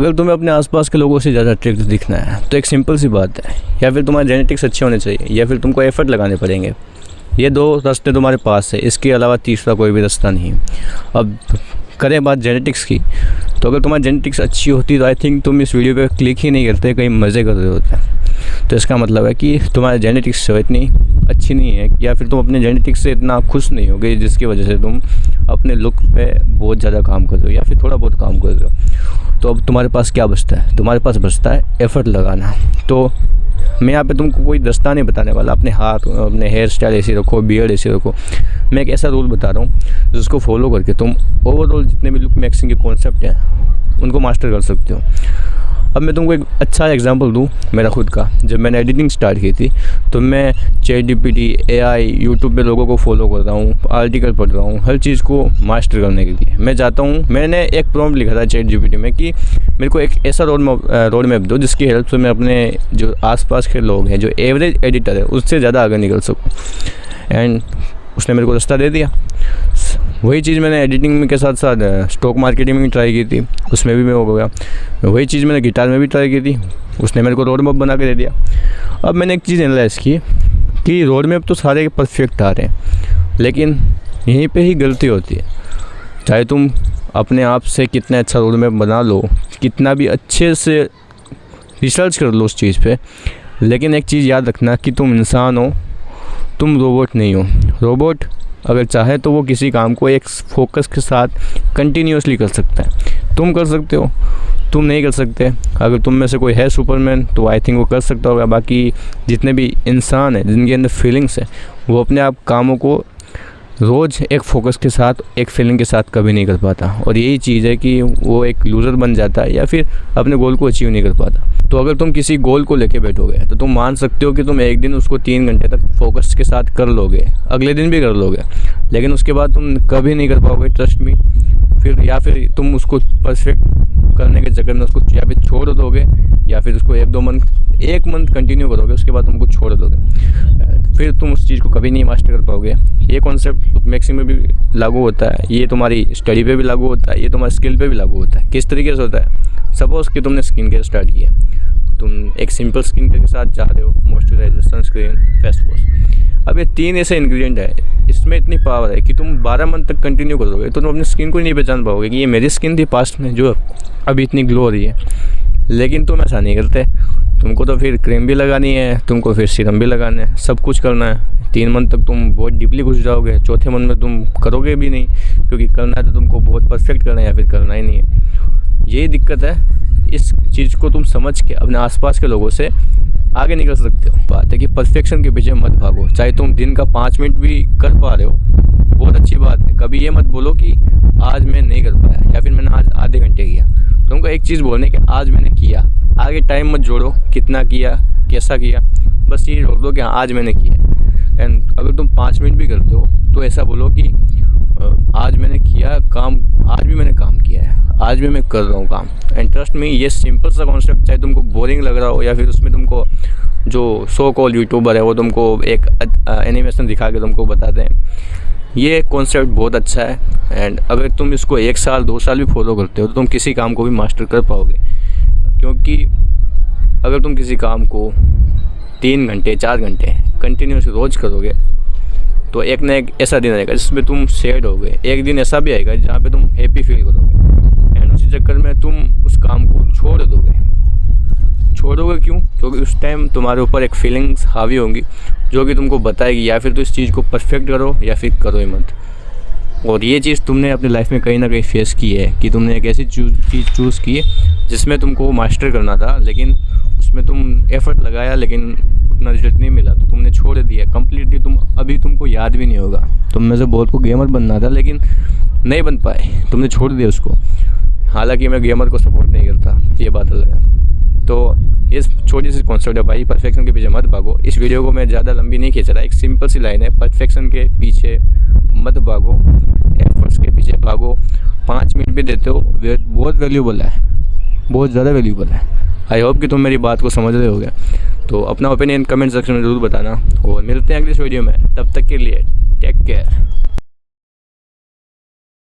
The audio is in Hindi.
अगर तुम्हें अपने आसपास के लोगों से ज़्यादा अट्रैक्टिव दिखना है तो एक सिंपल सी बात है, या फिर तुम्हारे जेनेटिक्स अच्छे होने चाहिए या फिर तुमको एफर्ट लगाने पड़ेंगे। ये दो रास्ते तुम्हारे पास है, इसके अलावा तीसरा कोई भी रास्ता नहीं। अब करें बात जेनेटिक्स की, तो अगर तुम्हारी जेनेटिक्स अच्छी होती तो आई थिंक तुम इस वीडियो पे क्लिक ही नहीं करते, कहीं मज़े कर रहे होते। तो इसका मतलब है कि तुम्हारी जेनेटिक्स इतनी अच्छी नहीं है या फिर तुम अपने जेनेटिक्स से इतना खुश नहीं होगे, जिसकी वजह से तुम अपने लुक पे बहुत ज़्यादा काम कर रहे हो या फिर थोड़ा बहुत काम कर रहे हो। तो अब तुम्हारे पास क्या बचता है? तुम्हारे पास बचता है एफ़र्ट लगाना। तो मैं यहाँ पे तुमको कोई दस्ता नहीं बताने वाला, अपने हाथ अपने हेयर स्टाइल ऐसे रखो, बियर्ड ऐसे रखो। मैं एक ऐसा रूल बता रहा हूँ जिसको फॉलो करके तुम ओवरऑल जितने भी लुक मैक्सिंग के कॉन्सेप्ट हैं उनको मास्टर कर सकते हो। अब मैं तुमको एक अच्छा एग्जांपल दूँ मेरा खुद का। जब मैंने एडिटिंग स्टार्ट की थी तो मैं ChatGPT, AI, यूट्यूब पे लोगों को फॉलो कर रहा हूँ, आर्टिकल पढ़ रहा हूँ, हर चीज़ को मास्टर करने के लिए मैं चाहता हूँ। मैंने एक प्रॉम्प्ट लिखा था ChatGPT में कि मेरे को एक ऐसा रोड मैप दो जिसकी हेल्प से मैं अपने जो आसपास के लोग हैं, जो एवरेज एडिटर है, उससे ज़्यादा आगे निकल सकूँ। एंड उसने मेरे को रास्ता दे दिया। वही चीज़ मैंने एडिटिंग के साथ साथ स्टॉक मार्केटिंग में भी ट्राई की थी, उसमें भी मैं हो गया। वही चीज़ मैंने गिटार में भी ट्राई की थी, उसने मेरे को रोड मैप बना के दे दिया। अब मैंने एक चीज़ एनालाइज़ की कि रोड मैप तो सारे परफेक्ट आ रहे हैं, लेकिन यहीं पे ही गलती होती है। चाहे तुम अपने आप से कितना अच्छा रोड मैप बना लो, कितना भी अच्छे से रिसर्च कर लो उस चीज़ पे, लेकिन एक चीज़ याद रखना कि तुम इंसान हो, तुम रोबोट नहीं हो। रोबोट अगर चाहे तो वो किसी काम को एक फोकस के साथ कंटिन्यूसली कर सकता है। तुम कर सकते हो, तुम नहीं कर सकते। अगर तुम में से कोई है सुपरमैन तो आई थिंक वो कर सकता होगा। बाकी जितने भी इंसान हैं जिनके अंदर फीलिंग्स है, वो अपने आप कामों को रोज़ एक फोकस के साथ, एक फीलिंग के साथ कभी नहीं कर पाता। और यही चीज़ है कि वो एक लूज़र बन जाता है या फिर अपने गोल को अचीव नहीं कर पाता। तो अगर तुम किसी गोल को लेके बैठोगे तो तुम मान सकते हो कि तुम एक दिन उसको 3 घंटे तक फोकस के साथ कर लोगे, अगले दिन भी कर लोगे, लेकिन उसके बाद तुम कभी नहीं कर पाओगे, ट्रस्ट मी। फिर तुम उसको परफेक्ट करने के चक्कर में उसको या फिर छोड़ दोगे या फिर उसको 1 मंथ कंटिन्यू करोगे, उसके बाद तुमको छोड़ दोगे, फिर तुम उस चीज़ को कभी नहीं मास्टर कर पाओगे। ये कॉन्सेप्ट मैक्सिमम में भी लागू होता है, ये तुम्हारी स्टडी पे भी लागू होता है, ये तुम्हारी स्किल पे भी लागू होता है। किस तरीके से होता है? सपोज़ कि तुमने स्किन केयर स्टार्ट किया, तुम एक सिंपल स्किन केयर के साथ जा रहे हो, मॉइस्चराइजर, सनस्क्रीन, फेस वॉश। अब ये 3 ऐसे इंग्रेडिएंट है, इसमें इतनी पावर है कि तुम 12 मंथ तक कंटिन्यू करोगे तो तुम अपनी स्किन को ही नहीं पहचान पाओगे कि ये मेरी स्किन थी पास्ट में जो अभी इतनी ग्लो हो रही है। लेकिन तुम ऐसा नहीं करते, तुमको तो फिर क्रीम भी लगानी है, तुमको फिर सीरम भी लगाना है, सब कुछ करना है। 3 मंथ तक तुम बहुत डीपली घुस जाओगे, चौथे मंथ में तुम करोगे भी नहीं, क्योंकि करना है तो तुमको बहुत परफेक्ट करना है या फिर करना ही नहीं है। यही दिक्कत है। इस चीज़ को तुम समझ के अपने आसपास के लोगों से आगे निकल सकते हो। बात है कि परफेक्शन के पीछे मत भागो। चाहे तुम दिन का 5 मिनट भी कर पा रहे हो, बहुत अच्छी बात है। कभी ये मत बोलो कि आज मैं नहीं कर पाया या फिर मैंने आज आधे घंटे किया। तुमको एक चीज़ बोलने कि आज मैंने किया, आगे टाइम मत जोड़ो, कितना किया, कैसा किया, बस ये जोड़ दो कि आज मैंने किया। एंड अगर तुम 5 मिनट भी करते हो तो ऐसा बोलो कि आज मैंने किया काम, आज भी मैंने काम किया है, आज भी मैं कर रहा हूँ काम। एंड ट्रस्ट में ये सिंपल सा कॉन्सेप्ट, चाहे तुमको बोरिंग लग रहा हो या फिर उसमें तुमको जो सो कॉल यूट्यूबर है वो तुमको एक एनिमेशन दिखा के तुमको बताते हैं, ये कॉन्सेप्ट बहुत अच्छा है। एंड अगर तुम इसको 1 साल 2 साल भी फॉलो करते हो तो तुम किसी काम को भी मास्टर कर पाओगे। क्योंकि अगर तुम किसी काम को 3 घंटे 4 घंटे कंटिन्यूस रोज़ करोगे तो एक ना एक ऐसा दिन आएगा जिसमें तुम सैड होगे, एक दिन ऐसा भी आएगा जहाँ पे तुम हैप्पी फील करोगे। एंड उसी चक्कर में तुम उस काम को छोड़ दोगे क्यों? क्योंकि उस टाइम तुम्हारे ऊपर एक फीलिंग्स हावी होंगी जो कि तुमको बताएगी या फिर तो इस चीज़ को परफेक्ट करो या फिर करो ही मत। और ये चीज़ तुमने अपनी लाइफ में कहीं ना कहीं फेस की है कि तुमने एक ऐसी चीज़ चूज़ की है जिसमें तुमको मास्टर करना था, लेकिन उसमें तुम एफर्ट लगाया लेकिन उतना रिजल्ट नहीं मिला तो तुमने छोड़ दिया कम्प्लीटली। तुमको याद भी नहीं होगा। तुम में से बहुत को गेमर बनना था लेकिन नहीं बन पाए, तुमने छोड़ दिया उसको। हालांकि मैं गेमर को सपोर्ट नहीं करता, ये बात अलग है। तो ये छोटी सी कॉन्सेप्ट है भाई, परफेक्शन के पीछे मत भागो। इस वीडियो को मैं ज़्यादा लंबी नहीं खींच रहा, एक सिंपल सी लाइन है, परफेक्शन के पीछे मत भागो, एफर्ट्स के पीछे भागो। 5 मिनट भी देते हो, बहुत वैल्यूबल है, बहुत ज़्यादा वैल्यूबल है। आई होप कि तुम मेरी बात को समझ रहे होगे। तो अपना ओपिनियन कमेंट सेक्शन में ज़रूर बताना और मिलते हैं अगली वीडियो में। तब तक के लिए टेक केयर।